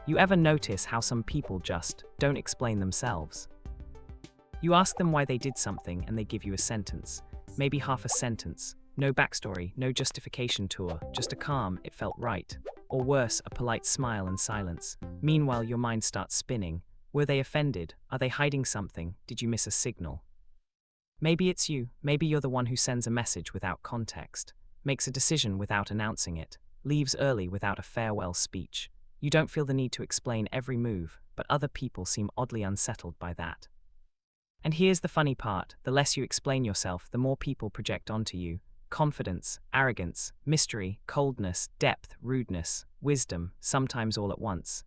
You ever notice how some people just don't explain themselves? You ask them why they did something and they give you a sentence, maybe half a sentence, no backstory, no justification tour, just a calm, "it felt right." Or worse, a polite smile and silence. Meanwhile, your mind starts spinning. Were they offended? Are they hiding something? Did you miss a signal? Maybe it's you. Maybe you're the one who sends a message without context, makes a decision without announcing it, leaves early without a farewell speech. You don't feel the need to explain every move, but other people seem oddly unsettled by that. And here's the funny part: the less you explain yourself, the more people project onto you. Confidence, arrogance, mystery, coldness, depth, rudeness, wisdom, sometimes all at once.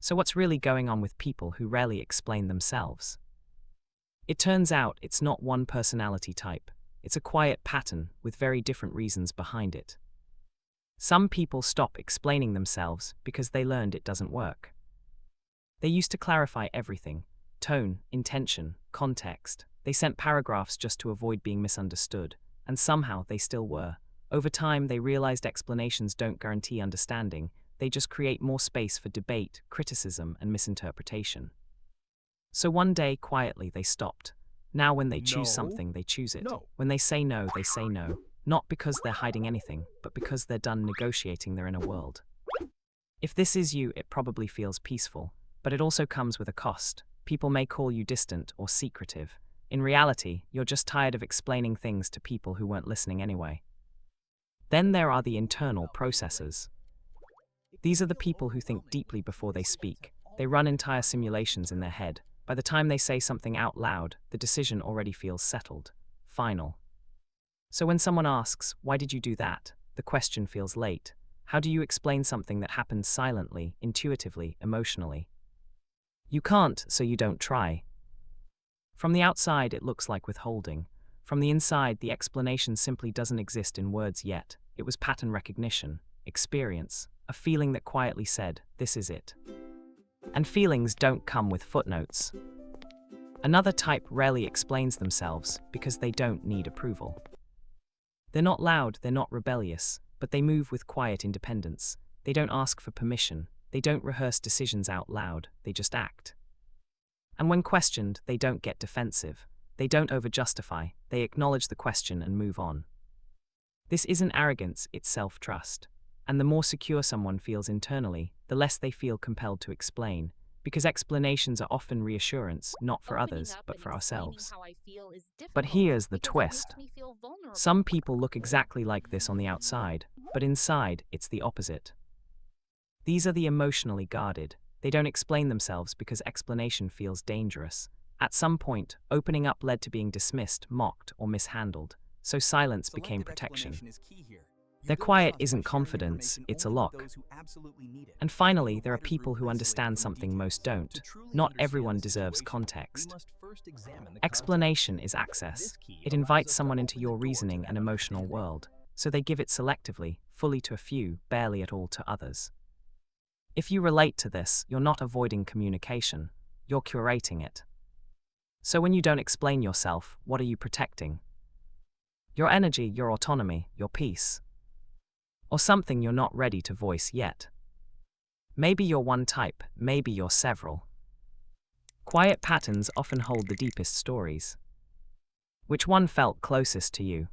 So what's really going on with people who rarely explain themselves? It turns out it's not one personality type. It's a quiet pattern with very different reasons behind it. Some people stop explaining themselves because they learned it doesn't work. They used to clarify everything: tone, intention, context. They sent paragraphs just to avoid being misunderstood, and somehow they still were. Over time, they realized explanations don't guarantee understanding. They just create more space for debate, criticism, and misinterpretation. So one day, quietly, they stopped. Now when they choose something, they choose it. When they say no, they say no. Not because they're hiding anything, but because they're done negotiating their inner world. If this is you, it probably feels peaceful, but it also comes with a cost. People may call you distant or secretive. In reality, you're just tired of explaining things to people who weren't listening anyway. Then there are the internal processors. These are the people who think deeply before they speak. They run entire simulations in their head. By the time they say something out loud, the decision already feels settled, final. So when someone asks, "Why did you do that?" the question feels late. How do you explain something that happened silently, intuitively, emotionally? You can't, so you don't try. From the outside, it looks like withholding. From the inside, the explanation simply doesn't exist in words yet. It was pattern recognition, experience, a feeling that quietly said, "This is it." And feelings don't come with footnotes. Another type rarely explains themselves because they don't need approval. They're not loud, they're not rebellious, but they move with quiet independence. They don't ask for permission. They don't rehearse decisions out loud. They just act. And when questioned, they don't get defensive. They don't over-justify. They acknowledge the question and move on. This isn't arrogance, it's self-trust. And the more secure someone feels internally, the less they feel compelled to explain, because explanations are often reassurance, not for others, but for ourselves. But here's the twist. Some people look exactly like this on the outside, but inside, it's the opposite. These are the emotionally guarded. They don't explain themselves because explanation feels dangerous. At some point, opening up led to being dismissed, mocked, or mishandled, so silence became protection. Their quiet isn't confidence, it's a lock. And finally, there are people who understand something most don't. Not everyone deserves context. Explanation is access. It invites someone into your reasoning and emotional world, so they give it selectively, fully to a few, barely at all to others. If you relate to this, you're not avoiding communication, you're curating it. So when you don't explain yourself, what are you protecting? Your energy, your autonomy, your peace. Or something you're not ready to voice yet. Maybe you're one type, maybe you're several. Quiet patterns often hold the deepest stories. Which one felt closest to you?